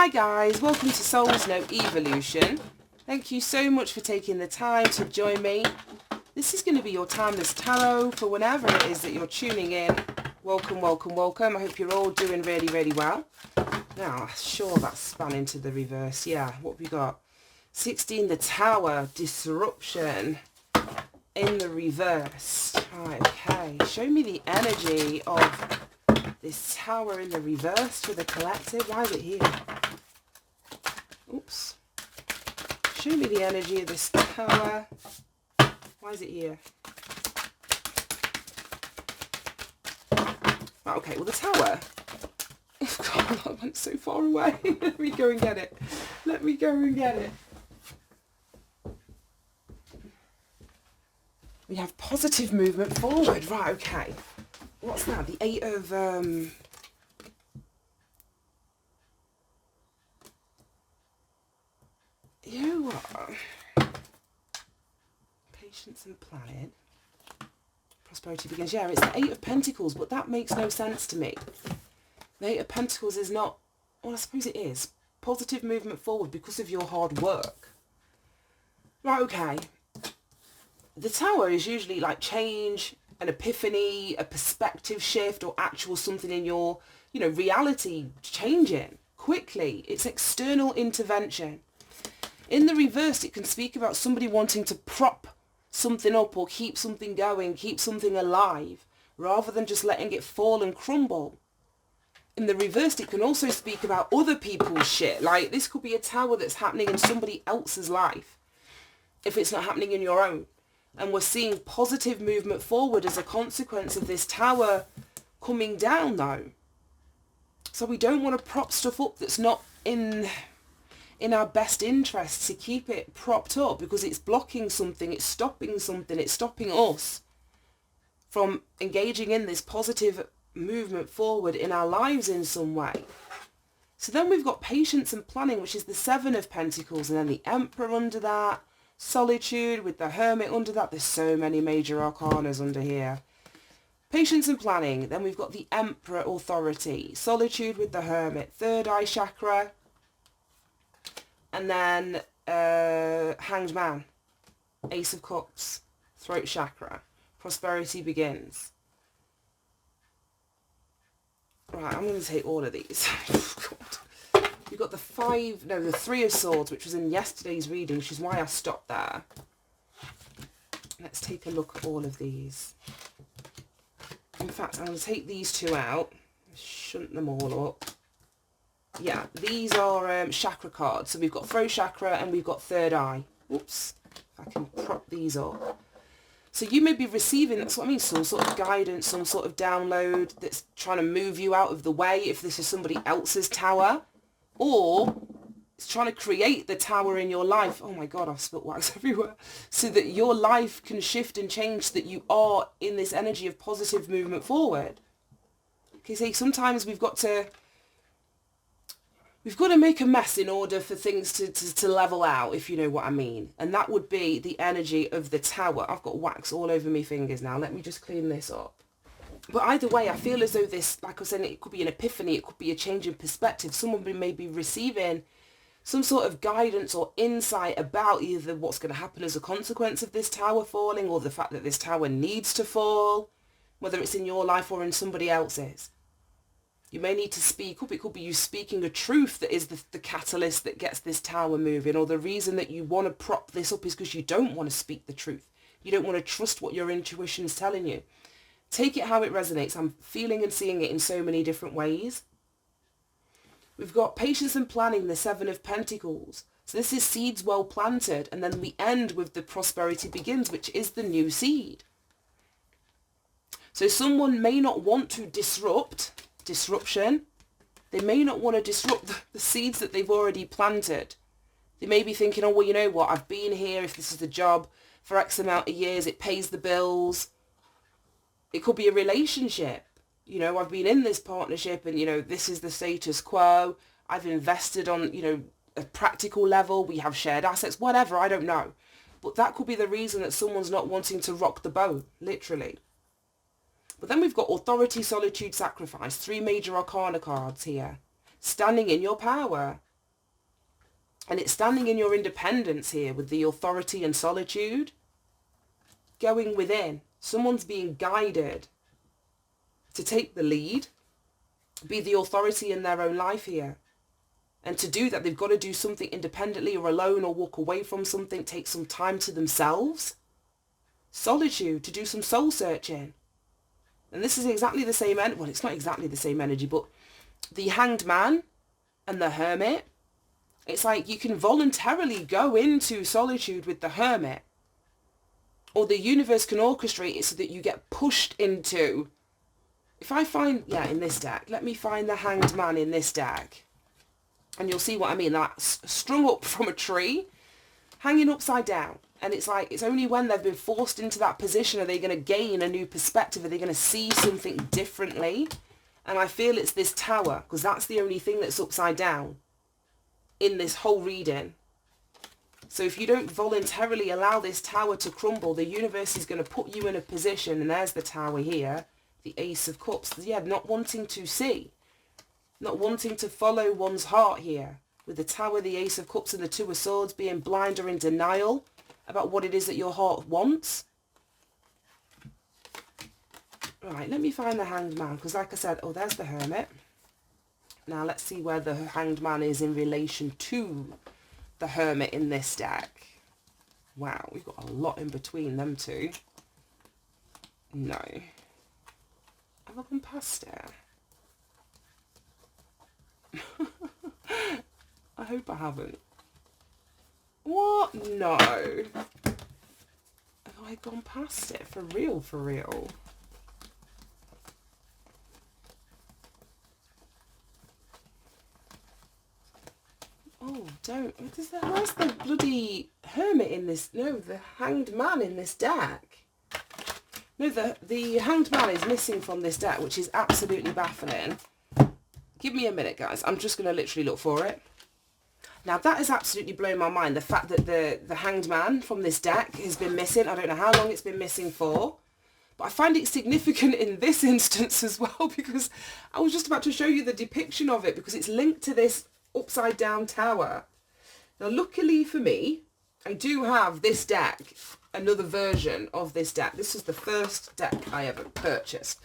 Hi guys, welcome to Souls No Evolution. Thank you so much for taking the time to join me. This is going to be your timeless tarot for whenever it is that you're tuning in. Welcome, welcome, welcome. I hope you're all doing really, really well. Now, sure, that's span into the reverse. Yeah, what have we got? 16, the Tower, disruption in the reverse. Right, okay. Show me the energy of this Tower in the reverse for the collective. Why is it here? Oops. Show me the energy of this Tower. Why is it here? Right, okay, well the Tower... Oh God, I went so far away. Let me go and get it. Let me go and get it. We have positive movement forward. Right, okay. What's that? The 8 of... You know what? Patience and planning. Prosperity begins. Yeah, it's the 8 of Pentacles, but that makes no sense to me. The 8 of Pentacles is not... Well, I suppose it is. Positive movement forward because of your hard work. Right, okay. The Tower is usually like change, an epiphany, a perspective shift, or actual something in your, reality changing quickly. It's external intervention. In the reverse, it can speak about somebody wanting to prop something up or keep something going, keep something alive, rather than just letting it fall and crumble. In the reverse, it can also speak about other people's shit. Like, this could be a Tower that's happening in somebody else's life, if it's not happening in your own. And we're seeing positive movement forward as a consequence of this Tower coming down, though. So we don't want to prop stuff up that's not in our best interest to keep it propped up, because it's blocking something, it's stopping something, it's stopping us from engaging in this positive movement forward in our lives in some way. So then we've got patience and planning, which is the 7 of Pentacles, and then the Emperor under that. Solitude with the Hermit under that. There's so many major arcanas under here. Patience and planning. Then we've got the Emperor, authority. Solitude with the Hermit. Third eye chakra. And then Hanged Man. Ace of Cups. Throat chakra. Prosperity begins. Right, I'm going to take all of these. God. You've got the 3 of Swords, which was in yesterday's reading, which is why I stopped there. Let's take a look at all of these. In fact, I'm going to take these 2 out. Shunt them all up. Yeah, these are chakra cards. So we've got throat chakra and we've got third eye. Oops, if I can prop these up. So you may be receiving, that's what I mean, some sort of guidance, some sort of download that's trying to move you out of the way if this is somebody else's Tower. Or it's trying to create the Tower in your life. Oh my God, I've spilt wax everywhere. So that your life can shift and change, so that you are in this energy of positive movement forward. Okay, see, sometimes we've got to make a mess in order for things to level out, if you know what I mean. And that would be the energy of the Tower. I've got wax all over my fingers now. Let me just clean this up. But either way, I feel as though this, like I was saying, it could be an epiphany, it could be a change in perspective. Someone may be receiving some sort of guidance or insight about either what's going to happen as a consequence of this Tower falling, or the fact that this Tower needs to fall, whether it's in your life or in somebody else's. You may need to speak up. It could be you speaking a truth that is the catalyst that gets this Tower moving, or the reason that you want to prop this up is because you don't want to speak the truth. You don't want to trust what your intuition is telling you. Take it how it resonates. I'm feeling and seeing it in so many different ways. We've got patience and planning, the 7 of Pentacles. So this is seeds well planted. And then we end with the prosperity begins, which is the new seed. So someone may not want to disruption. They may not want to disrupt the seeds that they've already planted. They may be thinking, oh, well, you know what? I've been here. If this is the job for X amount of years, it pays the bills. It could be a relationship. I've been in this partnership and, this is the status quo. I've invested on, a practical level. We have shared assets, whatever, I don't know. But that could be the reason that someone's not wanting to rock the boat, literally. But then we've got authority, solitude, sacrifice. 3 major arcana cards here. Standing in your power. And it's standing in your independence here with the authority and solitude. Going within. Someone's being guided to take the lead, be the authority in their own life here. And to do that, they've got to do something independently or alone, or walk away from something, take some time to themselves. Solitude, to do some soul searching. And this is exactly the same well, it's not exactly the same energy, but the Hanged Man and the Hermit, it's like you can voluntarily go into solitude with the Hermit, or the universe can orchestrate it so that you get pushed into. If I find, in this deck, let me find the Hanged Man in this deck, and you'll see what I mean. That's strung up from a tree, hanging upside down. And it's like, it's only when they've been forced into that position are they going to gain a new perspective, are they going to see something differently. And I feel it's this tower, because that's the only thing that's upside down in this whole reading. So if you don't voluntarily allow this tower to crumble, the universe is going to put you in a position, and there's the tower here, the Ace of Cups. Yeah, not wanting to see, not wanting to follow one's heart here. With the tower, the Ace of Cups and the Two of Swords, being blind or in denial about what it is that your heart wants. Right, let me find the Hanged Man, because like I said, oh, there's the Hermit. Now let's see where the Hanged Man is in relation to the Hermit in this deck. Wow, we've got a lot in between them two. No. Have I gone past it? I hope I haven't. What? No. Have I gone past it? For real, for real? Oh, don't. Where's the bloody Hermit in this? No, the Hanged Man in this deck. No, the Hanged Man is missing from this deck, which is absolutely baffling. Give me a minute, guys. I'm just going to literally look for it. Now, that has absolutely blown my mind. The fact that the Hanged Man from this deck has been missing. I don't know how long it's been missing for. But I find it significant in this instance as well, because I was just about to show you the depiction of it, because it's linked to this upside down tower. Now, luckily for me, I do have this deck, another version of this deck. This is the first deck I ever purchased.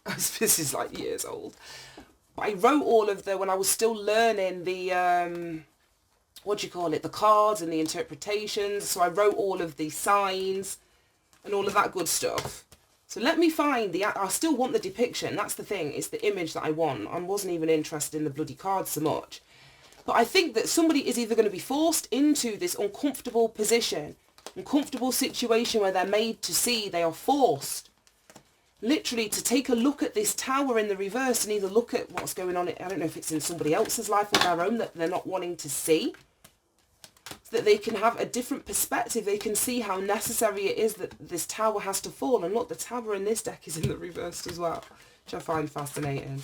This is like years old. I wrote all of when I was still learning the, what do you call it, the cards and the interpretations. So I wrote all of the signs and all of that good stuff. So let me find I still want the depiction. That's the thing. It's the image that I want. I wasn't even interested in the bloody cards so much. But I think that somebody is either going to be forced into this uncomfortable position, uncomfortable situation where they're made to see, they are forced literally to take a look at this tower in the reverse and either look at what's going on. I don't know if it's in somebody else's life or their own that they're not wanting to see, so that they can have a different perspective. They can see how necessary it is that this tower has to fall. And look, the tower in this deck is in the reverse as well, which I find fascinating.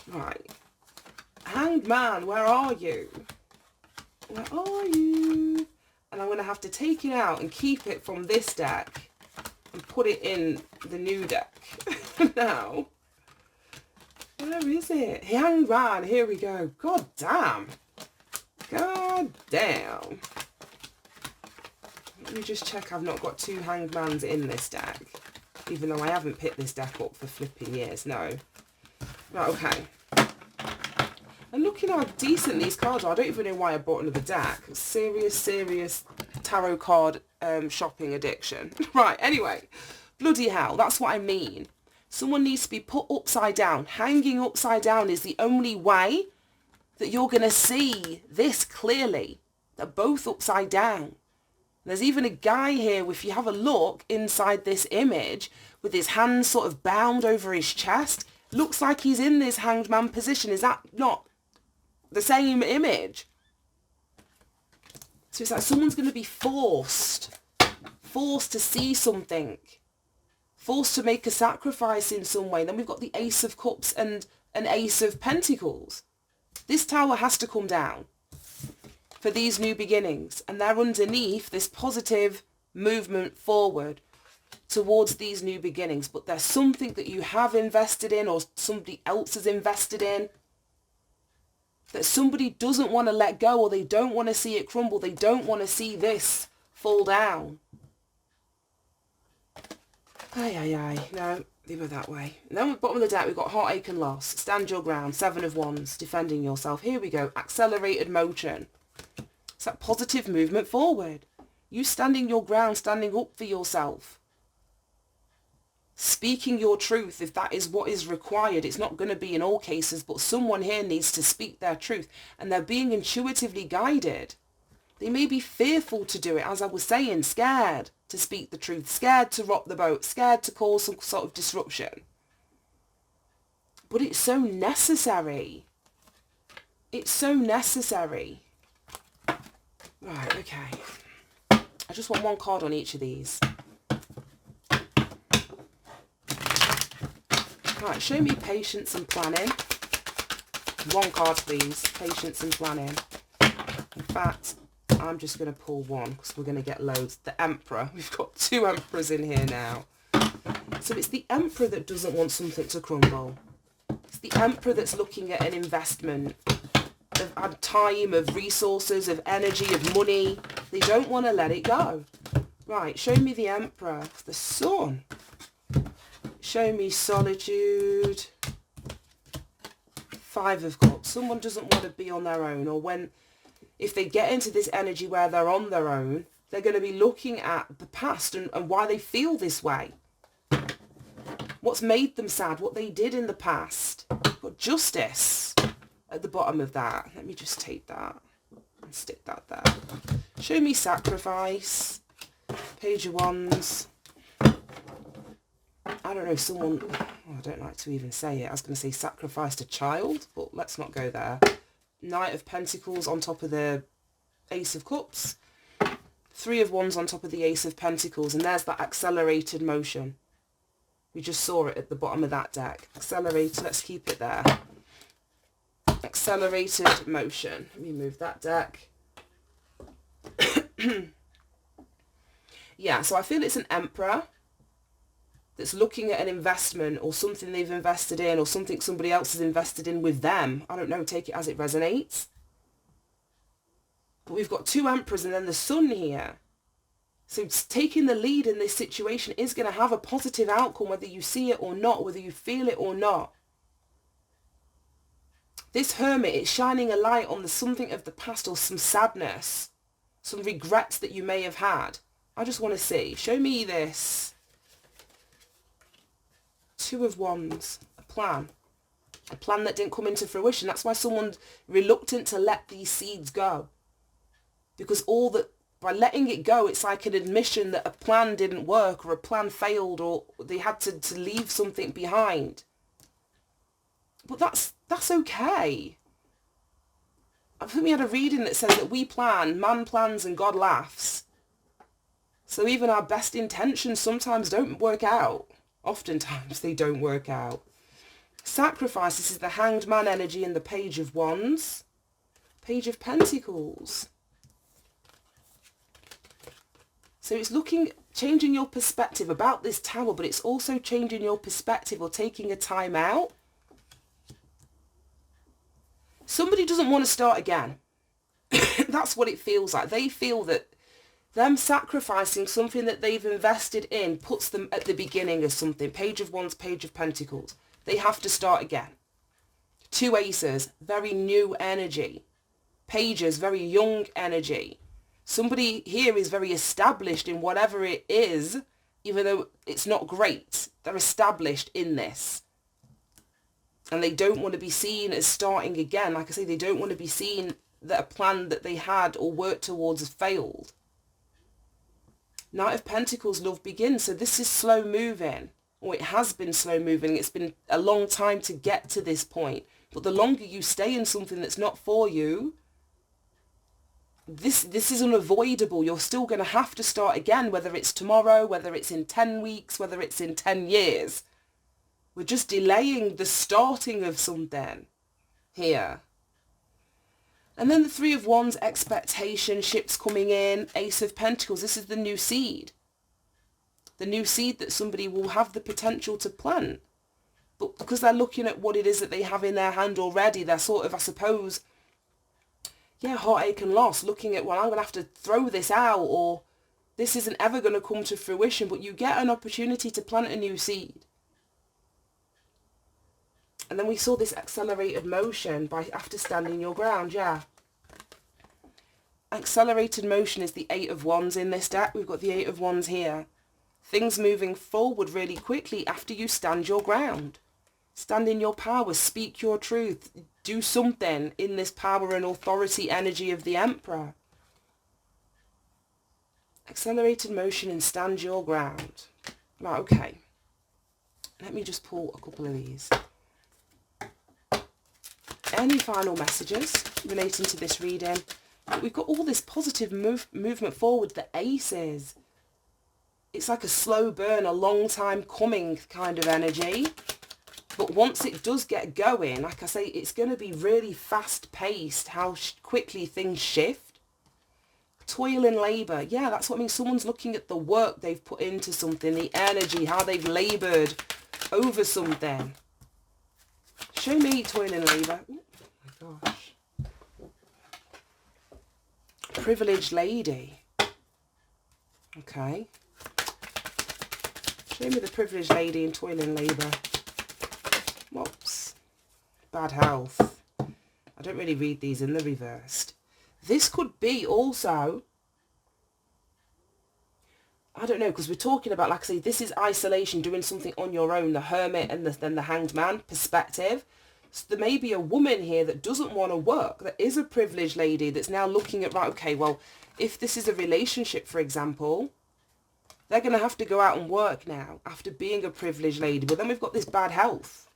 Right. Hanged Man, where are you? Where are you? And I'm going to have to take it out and keep it from this deck and put it in the new deck. Now, where is it? Hanged Man, here we go. God damn. God damn. Let me just check I've not got two Hanged Mans in this deck. Even though I haven't picked this deck up for flipping years, no. Right, okay. And looking how decent these cards are. I don't even know why I bought another deck. Serious tarot card shopping addiction. Right, anyway. Bloody hell, that's what I mean. Someone needs to be put upside down. Hanging upside down is the only way that you're going to see this clearly. They're both upside down. There's even a guy here, if you have a look inside this image, with his hands sort of bound over his chest. Looks like he's in this Hanged Man position. Is that not the same image? So it's like someone's going to be forced to see something. Forced to make a sacrifice in some way. Then we've got the Ace of Cups and an Ace of Pentacles. This tower has to come down for these new beginnings. And they're underneath this positive movement forward towards these new beginnings. But there's something that you have invested in or somebody else has invested in. that somebody doesn't want to let go, or they don't want to see it crumble. They don't want to see this fall down. No, they were that way. And then at the bottom of the deck, we've got heartache and loss. Stand your ground. 7 of Wands, defending yourself. Here we go. Accelerated motion. It's that positive movement forward. You standing your ground, standing up for yourself. Speaking your truth, if that is what is required. It's not going to be in all cases, but someone here needs to speak their truth. And they're being intuitively guided. They may be fearful to do it, as I was saying, scared to speak the truth, scared to rock the boat, scared to cause some sort of disruption. But it's so necessary. It's so necessary. Right, okay. I just want one card on each of these. Right, show me patience and planning. One card, please. Patience and planning. In fact, I'm just going to pull one because we're going to get loads. The Emperor. We've got 2 Emperors in here now. So it's the Emperor that doesn't want something to crumble. It's the Emperor that's looking at an investment of time, of resources, of energy, of money. They don't want to let it go. Right, show me the Emperor. The Sun. Show me solitude. 5 of Cups. Someone doesn't want to be on their own, or if they get into this energy where they're on their own, they're going to be looking at the past and why they feel this way. What's made them sad, what they did in the past. Got Justice at the bottom of that. Let me just take that and stick that there. Show me Sacrifice. Page of Wands. I don't know, someone, I don't like to even say it. I was going to say sacrificed a child, but let's not go there. Knight of Pentacles on top of the Ace of Cups. 3 of Wands on top of the Ace of Pentacles. And there's that accelerated motion. We just saw it at the bottom of that deck. Accelerated, let's keep it there. Accelerated motion. Let me move that deck. Yeah, so I feel it's an Emperor that's looking at an investment or something they've invested in or something somebody else has invested in with them. I don't know, take it as it resonates. But we've got 2 Emperors and then the Sun here. So taking the lead in this situation is going to have a positive outcome, whether you see it or not, whether you feel it or not. This Hermit is shining a light on something of the past or some sadness, some regrets that you may have had. I just want to see. Show me this. 2 of Wands. A plan. A plan that didn't come into fruition. That's why someone's reluctant to let these seeds go. Because by letting it go, it's like an admission that a plan didn't work or a plan failed or they had to leave something behind. But that's okay. I think we had a reading that says that we plan, man plans and God laughs. So even our best intentions sometimes don't work out. Oftentimes they don't work out. Sacrifice, this is the Hanged Man energy and the Page of Wands. Page of Pentacles. So it's changing your perspective about this Tower, but it's also changing your perspective or taking a time out. Somebody doesn't want to start again. That's what it feels like. They feel that them sacrificing something that they've invested in puts them at the beginning of something. Page of Wands, Page of Pentacles. They have to start again. 2 Aces, very new energy. Pages, very young energy. Somebody here is very established in whatever it is, even though it's not great. They're established in this. And they don't want to be seen as starting again. Like I say, they don't want to be seen that a plan that they had or worked towards has failed. Knight of Pentacles, love begins. So this is slow moving. Or it has been slow moving. It's been a long time to get to this point. But the longer you stay in something that's not for you, this is unavoidable. You're still going to have to start again, whether it's tomorrow, whether it's in 10 weeks, whether it's in 10 years. We're just delaying the starting of something here. And then the 3 of Wands, expectation, ships coming in, Ace of Pentacles. This is the new seed. The new seed that somebody will have the potential to plant. But because they're looking at what it is that they have in their hand already, they're sort of, I suppose, yeah, heartache and loss, looking at, well, I'm going to have to throw this out, or this isn't ever going to come to fruition, but you get an opportunity to plant a new seed. And then we saw this accelerated motion after standing your ground, yeah. Accelerated motion is the 8 of Wands in this deck. We've got the 8 of Wands here. Things moving forward really quickly after you stand your ground. Stand in your power, speak your truth, do something in this power and authority energy of the Emperor. Accelerated motion and stand your ground. Right, okay. Let me just pull a couple of these. Any final messages relating to this reading? We've got all this positive movement forward, the aces. It's like a slow burn, a long time coming kind of energy. But once it does get going, like I say, it's going to be really fast paced, how quickly things shift. Toil and labour. Yeah, that's what I mean. Someone's looking at the work they've put into something, the energy, how they've laboured over something. Show me toil and labour. Oh my gosh. Privileged lady. Okay. Show me the privileged lady in toil and labour. Whoops. Bad health. I don't really read these in the reversed. This could be also, I don't know, because we're talking about, like I say, this is isolation, doing something on your own, the hermit and then the hanged man perspective. So there may be a woman here that doesn't want to work, that is a privileged lady that's now looking at, right, okay, well, if this is a relationship, for example, they're going to have to go out and work now after being a privileged lady. But then we've got this bad health.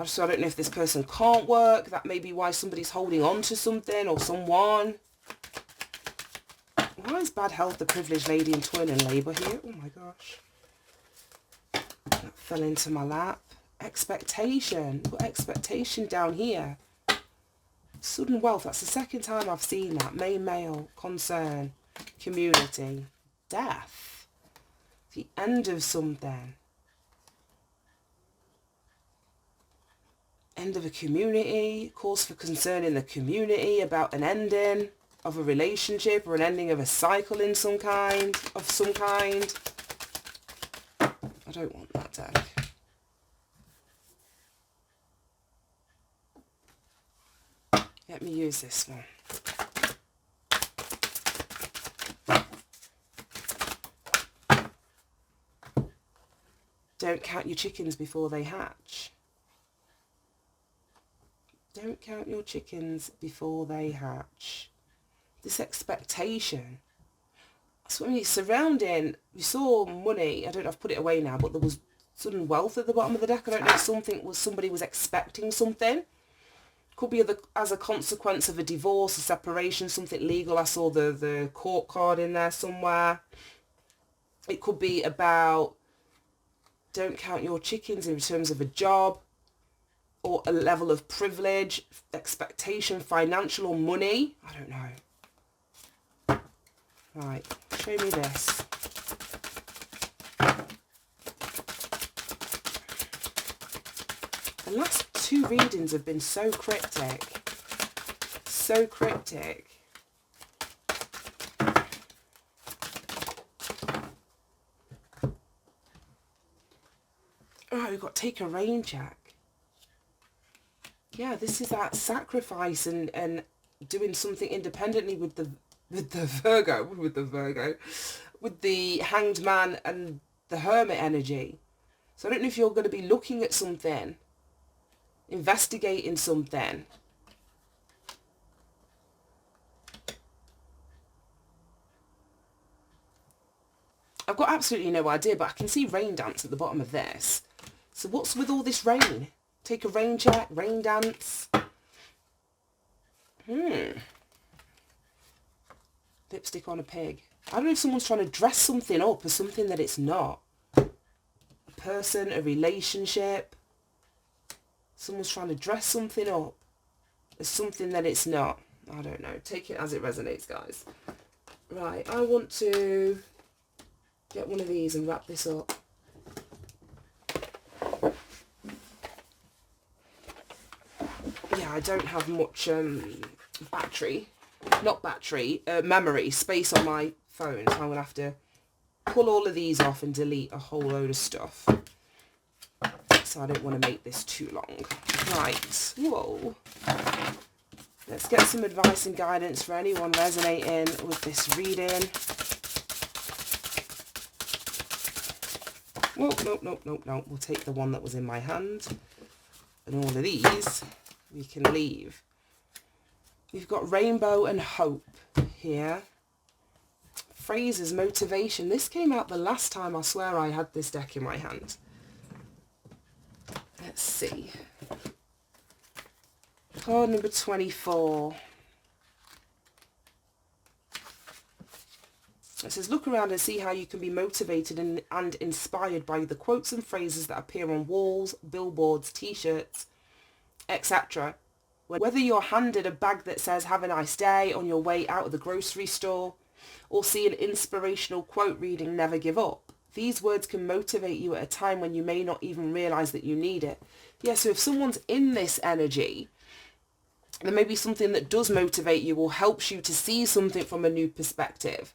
So I don't know if this person can't work. That may be why somebody's holding on to something or someone. Why is bad health the privileged lady in toil and labour here? Oh my gosh. That fell into my lap. Expectation. Put expectation down here. Sudden wealth. That's the second time I've seen that. Main male. Concern. Community. Death. The end of something. End of a community. Cause for concern in the community about an ending of a relationship or an ending of a cycle in some kind. I don't want that deck. Let me use this one. Don't count your chickens before they hatch. Don't count your chickens before they hatch. This expectation. That's what I mean. Surrounding, we saw money. I don't know if I've put it away now, but there was sudden wealth at the bottom of the deck. I don't know if somebody was expecting something. Could be as a consequence of a divorce, a separation, something legal. I saw the court card in there somewhere. It could be about don't count your chickens in terms of a job or a level of privilege, expectation, financial or money. I don't know. Right, show me this. The last two readings have been so cryptic. So cryptic. Oh, we've got take a rain check. Yeah, this is that sacrifice and doing something independently with the Virgo, with the hanged man and the hermit energy. So I don't know if you're going to be looking at something, investigating something. I've got absolutely no idea, but I can see rain dance at the bottom of this. So what's with all this rain? Take a rain check, rain dance. Lipstick on a pig. I don't know if someone's trying to dress something up as something that it's not. A person, a relationship. Someone's trying to dress something up as something that it's not. I don't know. Take it as it resonates, guys. Right, I want to get one of these and wrap this up. Yeah, I don't have much memory space on my phone. So I'm going to have to pull all of these off and delete a whole load of stuff. So I don't want to make this too long. Right, whoa. Let's get some advice and guidance for anyone resonating with this reading. Whoa, nope. We'll take the one that was in my hand. And all of these we can leave. We've got rainbow and hope here. Phrases, motivation. This came out the last time I swear I had this deck in my hand. Let's see. Card number 24. It says, look around and see how you can be motivated and inspired by the quotes and phrases that appear on walls, billboards, t-shirts, etc. Whether you're handed a bag that says, have a nice day on your way out of the grocery store, or see an inspirational quote reading, never give up. These words can motivate you at a time when you may not even realise that you need it. Yeah, so if someone's in this energy, there may be something that does motivate you or helps you to see something from a new perspective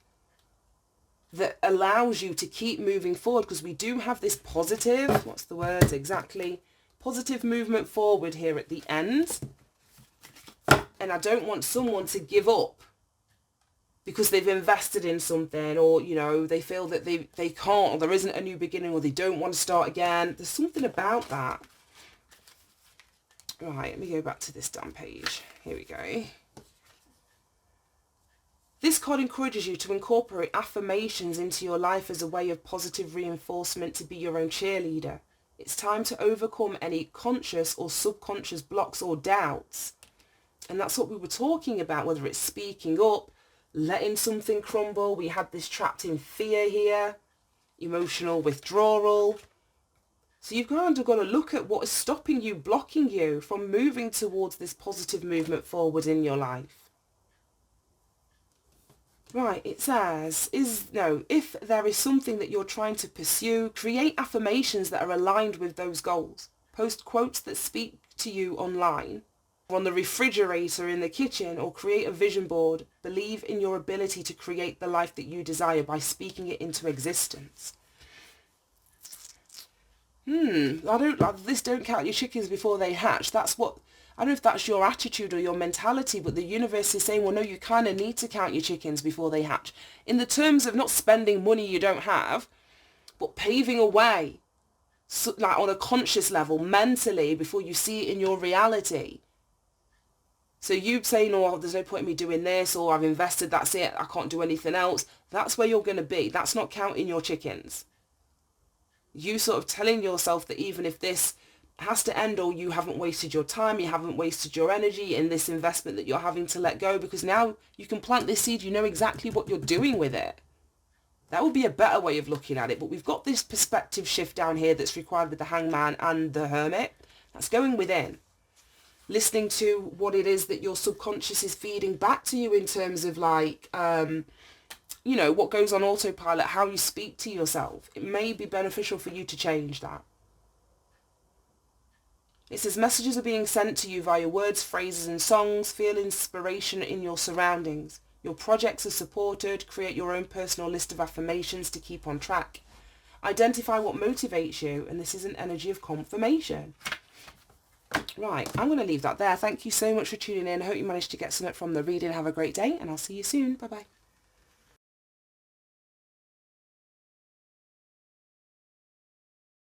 that allows you to keep moving forward, because we do have this positive, what's the word exactly? Positive movement forward here at the end. And I don't want someone to give up because they've invested in something, or, you know, they feel that they can't, or there isn't a new beginning, or they don't want to start again. There's something about that. Right, let me go back to this damn page. Here we go. This card encourages you to incorporate affirmations into your life as a way of positive reinforcement to be your own cheerleader. It's time to overcome any conscious or subconscious blocks or doubts. And that's what we were talking about, whether it's speaking up, letting something crumble. We had this trapped in fear here, emotional withdrawal. So you've kind of got to look at what is stopping you, blocking you from moving towards this positive movement forward in your life. Right, it says, if there is something that you're trying to pursue, create affirmations that are aligned with those goals. Post quotes that speak to you online, or on the refrigerator in the kitchen, or create a vision board. Believe in your ability to create the life that you desire by speaking it into existence. Don't count your chickens before they hatch. That's what, I don't know if that's your attitude or your mentality, but the universe is saying, well, no, you kind of need to count your chickens before they hatch. In the terms of not spending money you don't have, but paving a way, so, like on a conscious level, mentally, before you see it in your reality. So you saying, oh, there's no point in me doing this, or I've invested, that's it, I can't do anything else. That's where you're going to be. That's not counting your chickens. You sort of telling yourself that even if this has to end, or you haven't wasted your time, you haven't wasted your energy in this investment that you're having to let go, because now you can plant this seed, you know exactly what you're doing with it. That would be a better way of looking at it. But we've got this perspective shift down here that's required with the Hangman and the Hermit. That's going within. Listening to what it is that your subconscious is feeding back to you in terms of like, what goes on autopilot, how you speak to yourself. It may be beneficial for you to change that. It says messages are being sent to you via words, phrases and songs. Feel inspiration in your surroundings. Your projects are supported. Create your own personal list of affirmations to keep on track. Identify what motivates you, and this is an energy of confirmation. Right, I'm going to leave that there. Thank you so much for tuning in. I hope you managed to get something from the reading. Have a great day, and I'll see you soon. Bye-bye.